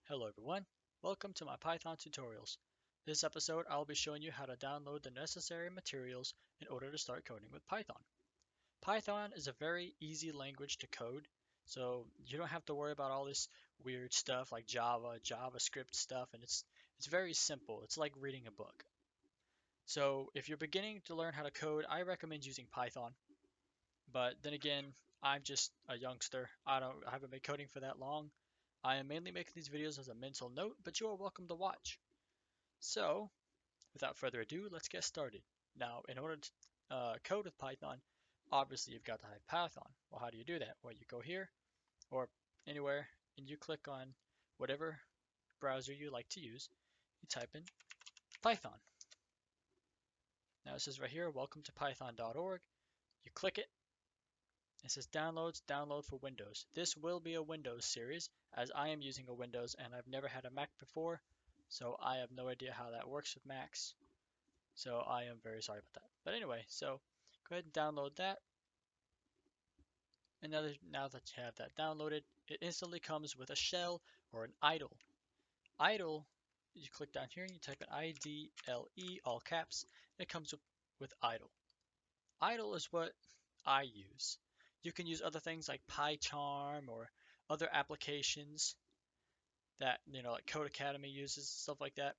Hello everyone, welcome to my Python tutorials. This episode I'll be showing you how to download the necessary materials in order to start coding with Python. Python is a very easy language to code, so you don't have to worry about all this weird stuff like Java, JavaScript stuff, and it's very simple. It's like reading a book. So if you're beginning to learn how to code, I recommend using Python. But then again, I'm just a youngster. I haven't been coding for that long. I am mainly making these videos as a mental note, but you are welcome to watch. So, without further ado, let's get started. Now, in order to code with Python, obviously you've got to have Python. Well, how do you do that? Well, you go here or anywhere and you click on whatever browser you like to use. You type in Python. Now it says right here, welcome to python.org. You click it. It says downloads, download for Windows. This will be a Windows series as I am using a Windows and I've never had a Mac before, so I have no idea how that works with Macs. So I am very sorry about that. But anyway, so go ahead and download that. And now that you have that downloaded, it instantly comes with a shell or an idle. Idle, you click down here and you type in IDLE, all caps. It comes with idle. Idle is what I use. You can use other things like PyCharm or other applications that, like Codecademy uses, stuff like that.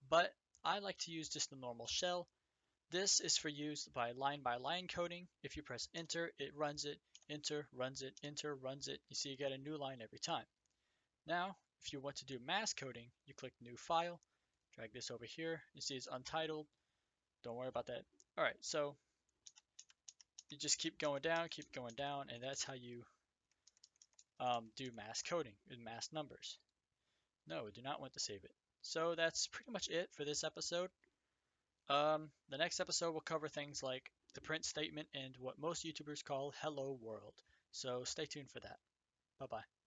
But I like to use just the normal shell. This is for use by line coding. If you press enter, it runs it, enter, runs it, enter, runs it. You see you get a new line every time. Now, if you want to do mass coding, you click new file, drag this over here. You see it's untitled. Don't worry about that. All right, so you just keep going down, and that's how you do mass coding in mass numbers. No, do not want to save it. So that's pretty much it for this episode. The next episode will cover things like the print statement and what most YouTubers call hello world. So stay tuned for that. Bye bye.